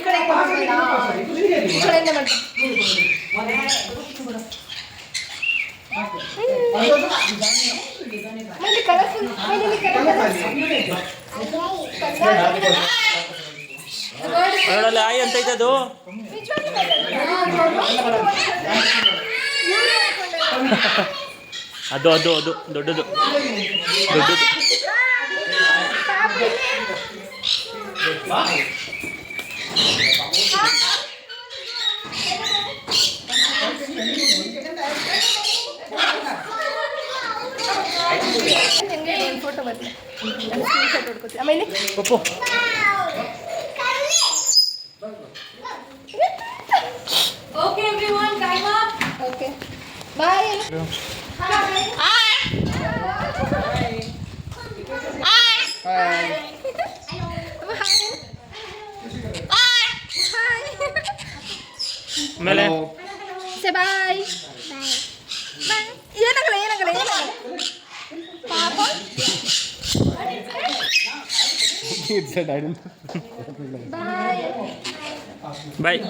ಕಡೆಯಿಂದ ಮಾಡಿ ಮುಂದೆ ಕಲರ್ ನೋಡಲ್ಲ ಆಯ್ ಅಂತ ಐತೆ ಅದು. ಅದು ಅದು ಅದು ದೊಡ್ಡದು ದೊಡ್ಡದು. ಫೋಟೋ ಬರಲಿ ಆಮೇಲೆ ಪಪ್ಪು Okay, everyone, time up. Okay bye. ಆಮೇಲೆ ಸೇ ಬಾಯ್. ಏನಾಗಲ್ಲ ಏನಾಗಲ್ಲ ಏನಾಗಲ್ಲ ಪಾಪ. ಬಾಯ್. ಬಾಯ್.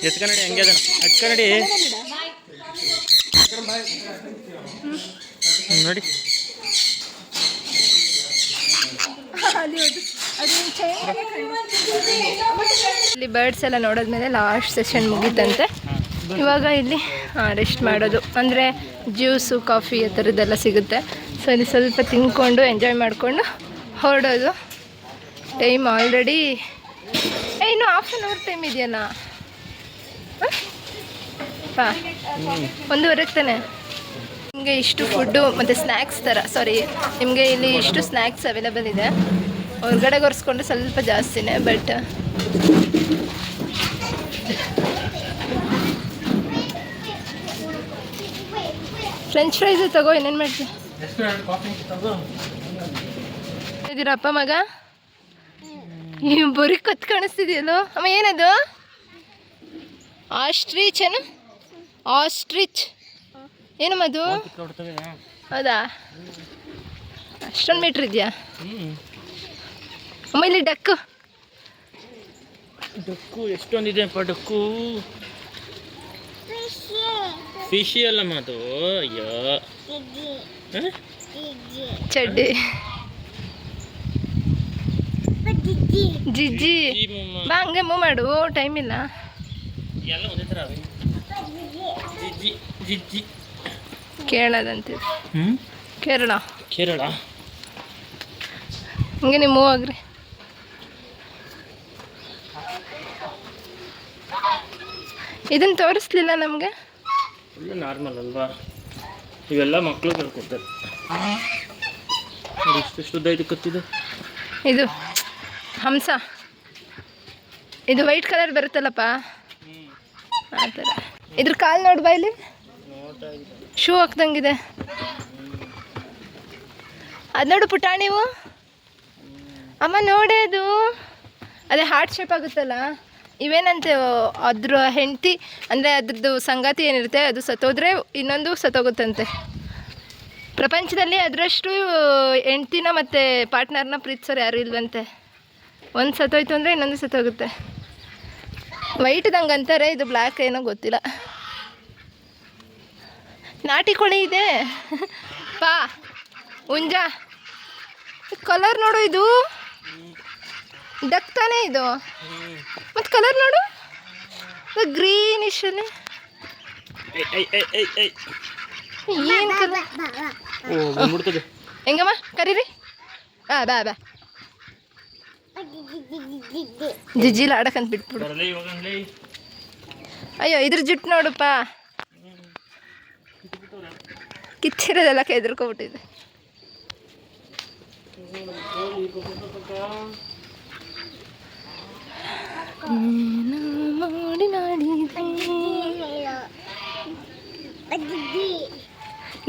ಎತ್ಕನ್ನಡಿ ಹಂಗೆ ಅದನ ಎತ್ಕನ್ನಡಿ ನೋಡಿ. ಇಲ್ಲಿ ಬರ್ಡ್ಸ್ ಎಲ್ಲ ನೋಡಿದ್ಮೇಲೆ ಲಾಸ್ಟ್ ಸೆಷನ್ ಮುಗೀತಂತೆ. ಇವಾಗ ಇಲ್ಲಿ ರೆಸ್ಟ್ ಮಾಡೋದು, ಅಂದರೆ ಜ್ಯೂಸು ಕಾಫಿ ಆ ಥರದ್ದೆಲ್ಲ ಸಿಗುತ್ತೆ. ಸೊ ಇಲ್ಲಿ ಸ್ವಲ್ಪ ತಿನ್ಕೊಂಡು ಎಂಜಾಯ್ ಮಾಡಿಕೊಂಡು ಹೊರಡೋದು. ಟೈಮ್ ಆಲ್ರೆಡಿ ಇನ್ನೂ ಹಾಫ್ ಆನ್ ಅವರ್ ಟೈಮ್ ಇದೆಯಲ್ಲ ಪಾ, 1:15 ತಾನೆ. ನಿಮಗೆ ಇಷ್ಟು ಫುಡ್ಡು ಮತ್ತು ಸ್ನ್ಯಾಕ್ಸ್ ಥರ, ಸಾರಿ, ನಿಮಗೆ ಇಲ್ಲಿ ಇಷ್ಟು ಸ್ನ್ಯಾಕ್ಸ್ ಅವೈಲೇಬಲ್ ಇದೆ. ಹೊರಗಡೆ ಒರೆಸ್ಕೊಂಡ್ರೆ ಸ್ವಲ್ಪ ಜಾಸ್ತಿನೇ, ಬಟ್ ಫ್ರೆಂಚ್ ಫ್ರೈಸ್ ತಗೋ. ಏನೇನು ಮಾಡ್ತೀವಿ ಇದ್ದೀರಪ್ಪ ಮಗ? ಈ ಬರೀ ಕತ್ ಕಾಣಿಸ್ತಿದೆಯಲ್ಲೋ ಅಮ್ಮ. ಏನದು? ಆಸ್ಟ್ರಿಚ್ ಏನು? ಆಸ್ಟ್ರಿಚ್ ಏನಮ್ಮ ಅದು? ಹೌದಾ, ಅಷ್ಟೊಂದು ಮೀಟ್ರ್ ಇದೆಯಾ ಅಮ್ಮ? ಇಲ್ಲಿ ಡಕ್ಕು ಡಕ್ಕು ಎಷ್ಟೊಂದಿದೆ ಅಪ್ಪ ಡಕ್ಕು. ಫಿಶಿ ಅಲ್ಲಮ್ಮ ಅದು. ಅಯ್ಯೋ ಚಡ್ಡಿ ಜಿಜ್ಜಿ ಬಾ, ಹಂಗೆ ಮೂವ್ ಮಾಡು, ಟೈಮ್ ಇಲ್ಲ. ಎಲ್ಲ ಒಂದೇ ಥರ ಅವೆ. ಜಿಜ್ಜಿ ಜಿಜ್ಜಿ ಕೇರಳದಂತೆ. ಕೇರಳ ಕೇರಳ. ಹಂಗೆ ನೀವು ಮೂವ್ ಆಗ್ರಿ. ಇದನ್ನು ತೋರಿಸ್ಲಿಲ್ಲ ನಮಗೆ. ಫುಲ್ಲು ನಾರ್ಮಲ್ ಅಲ್ವಾ? ಇವೆಲ್ಲ ಮಕ್ಕಳು ಕಲ್ಕೊತಾರೆ. ಎಷ್ಟು ಉದ್ದ ಇದು ಕತ್ತಿದು. ಇದು ಹಂಸ, ಇದು ವೈಟ್ ಕಲರ್ ಬರುತ್ತಲ್ಲಪ್ಪ ಆ ಥರ. ಇದ್ರ ಕಾಲು ನೋಡ್ಬಾ, ಇಲ್ಲಿ ಶೂ ಹಾಕ್ದಂಗಿದೆ. ಅದು ನೋಡು ಪುಟಾಣಿವು ಅಮ್ಮ, ನೋಡೇ ಅದು ಅದೇ ಹಾರ್ಟ್ ಶೇಪ್ ಆಗುತ್ತಲ್ಲ. ಇವೇನಂತೆ ಅದ್ರ ಹೆಂಡತಿ, ಅಂದರೆ ಅದ್ರದ್ದು ಸಂಗಾತಿ ಏನಿರುತ್ತೆ ಅದು ಸತ್ತೋದ್ರೆ ಇನ್ನೊಂದು ಸತ್ತೋಗುತ್ತಂತೆ. ಪ್ರಪಂಚದಲ್ಲಿ ಅದರಷ್ಟು ಹೆಂಡ್ತಿನ ಮತ್ತು ಪಾರ್ಟ್ನರ್ನ ಪ್ರೀತಿಸೋರು ಯಾರೂ ಇಲ್ವಂತೆ. ಒಂದು ಸತ್ತೋಯ್ತು ಅಂದರೆ ಇನ್ನೊಂದು ಸತ್ತೋಗುತ್ತೆ. ವೈಟ್ದಂಗೆ ಅಂತಾರೆ, ಇದು ಬ್ಲ್ಯಾಕ್ ಏನೋ ಗೊತ್ತಿಲ್ಲ. ನಾಟಿ ಕೋಳಿ ಇದೆ ಪಾ, ಹುಂಜ. ಕಲರ್ ನೋಡು, ಇದು ಡಕ್ ತಾನೇ ಇದು. ಮತ್ತು ಕಲರ್ ನೋಡು, ಗ್ರೀನಿಶಲ್ಲಿ. ಏನು ಕಲರ್? ಹೆಂಗಮ್ಮ ಕರೀರಿ? ಬಾ ಬಾ. ಜಿಜ್ಜಿಲ ಆಡಕ್ಕಂತ ಬಿಟ್ಬಿಡು. ಅಯ್ಯೋ, ಇದ್ರ ಜುಟ್ಟು ನೋಡಪ್ಪ, ಕಿಚ್ಚಿರೋದೆಲ್ಲ ಹೆದರ್ಕೊಬಿಟ್ಟಿದೆ.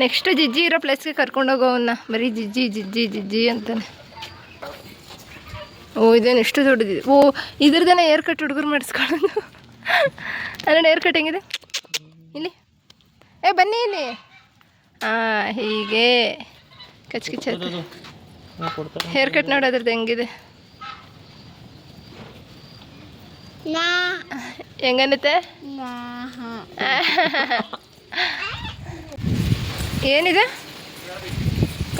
ನೆಕ್ಸ್ಟ್ ಜಿಜ್ಜಿ ಇರೋ ಪ್ಲೇಸ್ಗೆ ಕರ್ಕೊಂಡೋಗೋ ಅವನ್ನ. ಬರೀ ಜಿಜ್ಜಿ ಜಿಜ್ಜಿ ಜಿಜ್ಜಿ ಅಂತಾನೆ. ಓ, ಇದೇನು ಎಷ್ಟು ದೊಡ್ಡದಿದೆ. ಓ, ಇದ್ರದ್ದೇನೆ ಏರ್ ಕಟ್ ಹುಡುಗರು ಮಾಡಿಸ್ಕೊಳ್ಳೋದು. ಅಲ್ಲ ಏರ್ ಕಟ್ ಹೆಂಗಿದೆ ಇಲ್ಲಿ? ಬನ್ನಿ ಇಲ್ಲಿ. ಹೀಗೆ ಕಚ್ ಕಿಚ್ಚ ಹೇರ್ ಕಟ್ ನೋಡೋದ್ರದ್ದು ಹೆಂಗಿದೆ, ಹೆಂಗನ್ನತ್ತೆ? ಏನಿದೆ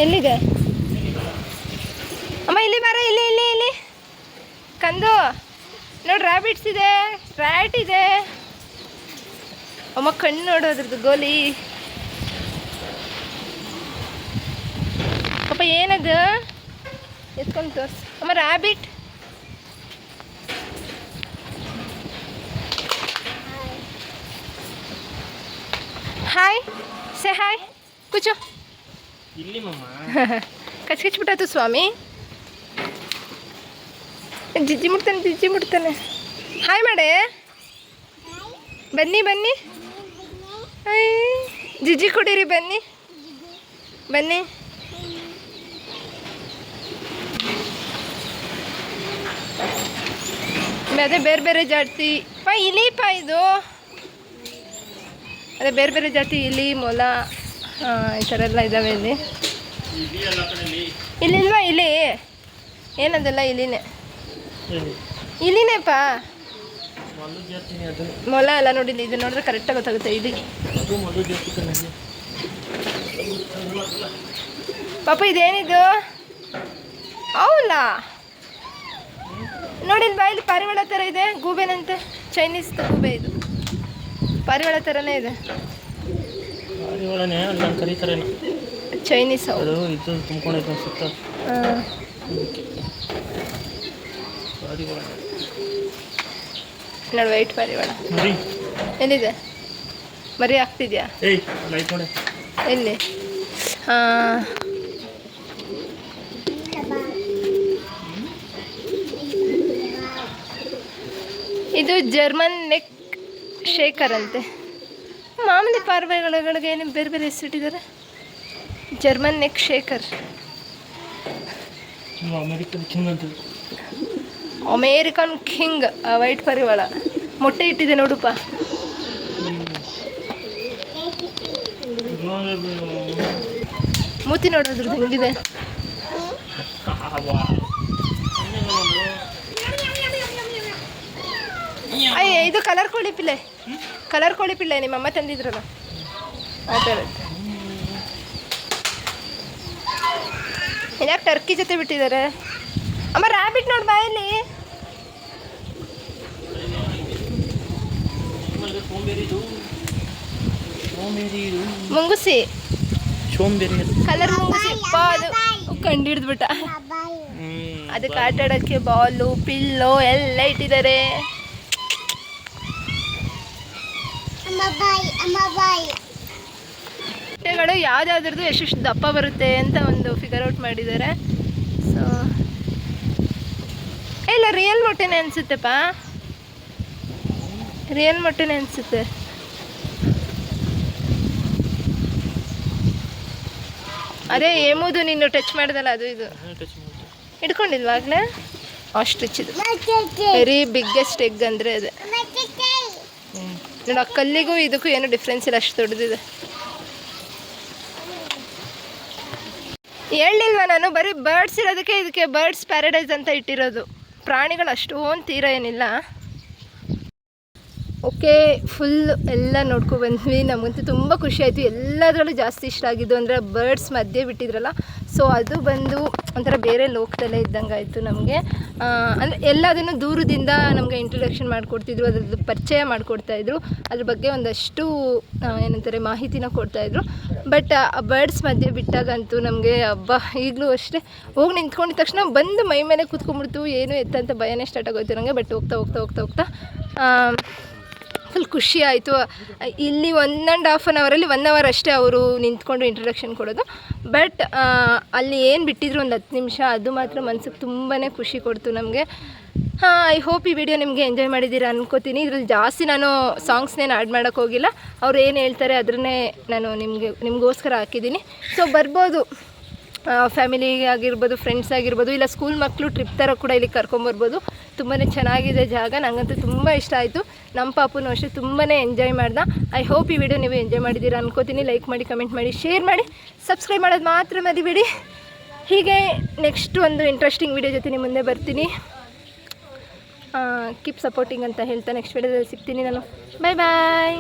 ಎಲ್ಲಿದೆ ಅಮ್ಮ ಇಲ್ಲಿ ಬಾರ ಇಲ್ಲಿ ಇಲ್ಲಿ ಇಲ್ಲಿ ಕಂದು ನೋಡಿ ರ್ಯಾಬಿಟ್ಸ್ ಇದೆ ರ್ಯಾಟ್ ಇದೆ ಅಮ್ಮ ಕಣ್ಣು ನೋಡೋದ್ರದ್ದು ಗೋಲಿ ಅಪ್ಪ ಏನದು ಎತ್ಕೊಂಡು ತೋರ್ಸು ಅಮ್ಮ ರ್ಯಾಬಿಟ್ ಹಾಯ್ ಸೆ ಹಾಯ್ ಕೂಚು ಇಲ್ಲಿ ಮಮ್ಮ ಕಚ್ಕಿಚ್ಬಿಟ್ಟಾತು ಸ್ವಾಮಿ ಜಿಜ್ಜಿ ಮುಡ್ತಾನೆ ಹಾಯ್ ಮಾಡೆ ಬನ್ನಿ ಬನ್ನಿ ಜಿಜ್ಜಿ ಕುಡೀರಿ ಬನ್ನಿ ಬನ್ನಿ ಅದೇ ಬೇರೆ ಬೇರೆ ಜಾತಿ ಇಲಿಪ ಇದು ಅದೇ ಬೇರೆ ಬೇರೆ ಜಾತಿ ಇಲಿ ಮೊಲ ಈ ಥರ ಎಲ್ಲ ಇದ್ದಾವೆ ಇಲ್ಲಿ ಇಲ್ಲಿಲ್ವಾ ಇಲಿ ಏನದೆಲ್ಲ ಇಲಿನೇ ಇಲಿನೇಪ ಮೊಲ ಎಲ್ಲ ನೋಡಿಲ್ಲ ಇದು ನೋಡಿದ್ರೆ ಕರೆಕ್ಟಾಗಿ ಗೊತ್ತಾಗುತ್ತೆ ಇಲಿ ಪಾಪ ಇದೇನಿದು ಹೌಲ್ಲ ನೋಡಿಲ್ ಬಾ ಇಲ್ಲಿ ಪಾರಿವಾಳ ಥರ ಇದೆ ಗೂಬೆನಂತೆ ಚೈನೀಸ್ ಗೂಬೆ ಇದು ಪಾರಿವಾಳ ಥರನೇ ಇದೆ ಚೈನೀಸ್ ಅದು ಇದು ತುಂಬ್ಕೊಂಡೈತೆ ಸುತ್ತ ನೋಡಿ ವೈಟ್ ಪಾರಿವಾಳ ಎಲ್ಲಿದೆ ಮರಿ ಆಗ್ತಿದ್ಯಾ ಎಲ್ಲಿ ಇದು ಜರ್ಮನ್ ನೆಕ್ ಶೇಕರ್ ಅಂತೆ ಮಾಮೂಲಿ ಪಾರಿವಾಳಗಳಿಗೆ ಏನು ಬೇರೆ ಬೇರೆ ಹೆಸರಿಟ್ಟಿದ್ದಾರೆ German neck shaker American king white ಪಾರಿವಾಳ ಮೊಟ್ಟೆ ಇಟ್ಟಿದೆ ನೋಡುಪ್ಪ ಮೂತಿ ನೋಡೋದ್ರದ್ದು ಹೆಂಗಿದೆ ಅಯ್ಯ ಇದು ಕಲರ್ ಕೋಳಿ ಪಿಲ್ಲೆ ನಿಮ್ಮಮ್ಮ ತಂದಿದ್ರಲ್ಲ ಆ ಥರದ್ದು ಯಾಕೆ ಟರ್ಕಿ ಜೊತೆ ಬಿಟ್ಟಿದ್ದಾರೆ ಅಮ್ಮ ರ್ಯಾಬಿಟ್ ನೋಡಿ ಬಾಯಲ್ಲಿ ಮುಂಗುಸಿ ಕಲರ್ ಮುಂಗುಸಿ ಅದು ಕಂಡು ಹಿಡಿದ್ಬಿಟ್ಟ ಅದಕ್ಕೆ ಆಟ ಆಡೋಕ್ಕೆ ಬಾಲು ಪಿಲ್ಲೋ ಎಲ್ಲ ಇಟ್ಟಿದ್ದಾರೆ ಮೊಟ್ಟೆಗಳು ಯಾವ್ದಾದ್ರದ್ದು ಎಷ್ಟೆಷ್ಟು ದಪ್ಪ ಬರುತ್ತೆ ಅಂತ ಒಂದು ಫಿಗರ್ ಔಟ್ ಮಾಡಿದ್ದಾರೆ ಸೊ ಇಲ್ಲ ರಿಯಲ್ ಮೊಟ್ಟೆನೇ ಅನಿಸುತ್ತೆಪ್ಪ ರಿಯಲ್ ಮೊಟ್ಟೆನೇ ಅನಿಸುತ್ತೆ ಅದೇ ಏಮುದು ನೀನು ಟಚ್ ಮಾಡಿದಲ್ಲ ಅದು ಇದು ಹಿಡ್ಕೊಂಡಿಲ್ವಾಗಲೇ ಆಸ್ಟ್ರಿಚ್ ಇದು ವೆರಿ ಬಿಗ್ಗೆಸ್ಟ್ ಎಗ್ ಅಂದರೆ ಅದೇ ನೋಡಿ ಆ ಕಲ್ಲಿಗೂ ಇದಕ್ಕೂ ಏನೂ ಡಿಫ್ರೆನ್ಸ್ ಇಲ್ಲ ಅಷ್ಟು ದೊಡ್ಡದಿದೆ ಹೇಳಿಲ್ವ ನಾನು ಬರೀ ಬರ್ಡ್ಸ್ ಇರೋದಕ್ಕೆ ಇದಕ್ಕೆ ಬರ್ಡ್ಸ್ ಪ್ಯಾರಡೈಸ್ ಅಂತ ಇಟ್ಟಿರೋದು ಪ್ರಾಣಿಗಳು ಅಷ್ಟೊಂದು ತೀರ ಏನಿಲ್ಲ ಓಕೆ ಫುಲ್ ಎಲ್ಲ ನೋಡ್ಕೊಬಂದ್ವಿ ನಮಗಂತೂ ತುಂಬ ಖುಷಿ ಆಯಿತು ಎಲ್ಲದರಲ್ಲೂ ಜಾಸ್ತಿ ಇಷ್ಟ ಆಗಿದ್ದು ಅಂದರೆ ಬರ್ಡ್ಸ್ ಮಧ್ಯೆ ಬಿಟ್ಟಿದ್ರಲ್ಲ ಸೊ ಅದು ಬಂದು ಒಂಥರ ಬೇರೆ ಲೋಕದಲ್ಲೇ ಇದ್ದಂಗೆ ಆಯಿತು ನಮಗೆ ಅಂದರೆ ಎಲ್ಲದನ್ನು ದೂರದಿಂದ ನಮಗೆ ಇಂಟ್ರೊಡಕ್ಷನ್ ಮಾಡಿಕೊಡ್ತಿದ್ರು ಅದ್ರದ್ದು ಪರಿಚಯ ಮಾಡಿಕೊಡ್ತಾಯಿದ್ರು ಅದ್ರ ಬಗ್ಗೆ ಒಂದಷ್ಟು ಏನಂತಾರೆ ಮಾಹಿತಿನ ಕೊಡ್ತಾಯಿದ್ರು ಬಟ್ ಆ ಬರ್ಡ್ಸ್ ಮಧ್ಯೆ ಬಿಟ್ಟಾಗಂತೂ ನಮಗೆ ಹಬ್ಬ ಈಗಲೂ ಅಷ್ಟೇ ಹೋಗಿ ನಿಂತ್ಕೊಂಡಿದ ತಕ್ಷಣ ಬಂದು ಮೈ ಮೇಲೆ ಕೂತ್ಕೊಂಡ್ಬಿಡ್ತು ಏನು ಎತ್ತಂತ ಭಯನೇ ಸ್ಟಾರ್ಟ್ ಆಗೋಯ್ತು ನನಗೆ ಬಟ್ ಹೋಗ್ತಾ ಫುಲ್ ಖುಷಿ ಆಯಿತು ಇಲ್ಲಿ 1.5 ಅವರಲ್ಲಿ 1 ಅವರ್ ಅಷ್ಟೇ ಅವರು ನಿಂತ್ಕೊಂಡು ಇಂಟ್ರೊಡಕ್ಷನ್ ಕೊಡೋದು ಬಟ್ ಅಲ್ಲಿ ಏನು ಬಿಟ್ಟಿದ್ರು ಒಂದು 10 ನಿಮಿಷ ಅದು ಮಾತ್ರ ಮನ್ಸಿಗೆ ತುಂಬಾ ಖುಷಿ ಕೊಡ್ತು ನಮಗೆ ಐ ಹೋಪ್ ಈ ವಿಡಿಯೋ ನಿಮಗೆ ಎಂಜಾಯ್ ಮಾಡಿದ್ದೀರಾ ಅನ್ಕೋತೀನಿ ಇದರಲ್ಲಿ ಜಾಸ್ತಿ ನಾನು ಸಾಂಗ್ಸ್ನೇನು ಆ್ಯಡ್ ಮಾಡೋಕ್ಕೆ ಹೋಗಿಲ್ಲ ಅವ್ರು ಏನು ಹೇಳ್ತಾರೆ ಅದನ್ನೇ ನಾನು ನಿಮಗೋಸ್ಕರ ಹಾಕಿದ್ದೀನಿ ಸೊ ಬರ್ಬೋದು ಫ್ಯಾಮಿಲಿಗೆ ಆಗಿರ್ಬೋದು ಫ್ರೆಂಡ್ಸ್ ಆಗಿರ್ಬೋದು ಇಲ್ಲ ಸ್ಕೂಲ್ ಮಕ್ಕಳು ಟ್ರಿಪ್ ಥರ ಕೂಡ ಇಲ್ಲಿ ಕರ್ಕೊಂಬರ್ಬೋದು ತುಂಬಾ ಚೆನ್ನಾಗಿದೆ ಜಾಗ ನನಗಂತೂ ತುಂಬ ಇಷ್ಟ ಆಯಿತು ನಮ್ಮ ಪಾಪುನೂ ಅಷ್ಟೇ ತುಂಬಾ ಎಂಜಾಯ್ ಮಾಡ್ದೆ ಐ ಹೋಪ್ ಈ ವಿಡಿಯೋ ನೀವು ಎಂಜಾಯ್ ಮಾಡಿದ್ದೀರಾ ಅನ್ಕೋತೀನಿ ಲೈಕ್ ಮಾಡಿ ಕಮೆಂಟ್ ಮಾಡಿ ಶೇರ್ ಮಾಡಿ ಸಬ್ಸ್ಕ್ರೈಬ್ ಮಾಡೋದು ಮಾತ್ರ ಮರಿಬೇಡಿ ಹೀಗೆ ನೆಕ್ಸ್ಟ್ ಒಂದು ಇಂಟ್ರೆಸ್ಟಿಂಗ್ ವಿಡಿಯೋ ಜೊತೆ ನಿಮ್ಮ ಮುಂದೆ ಬರ್ತೀನಿ ಕೀಪ್ ಸಪೋರ್ಟಿಂಗ್ ಅಂತ ಹೇಳ್ತಾ ನೆಕ್ಸ್ಟ್ ವಿಡಿಯೋದಲ್ಲಿ ಸಿಗ್ತೀನಿ ನಾನು ಬಾಯ್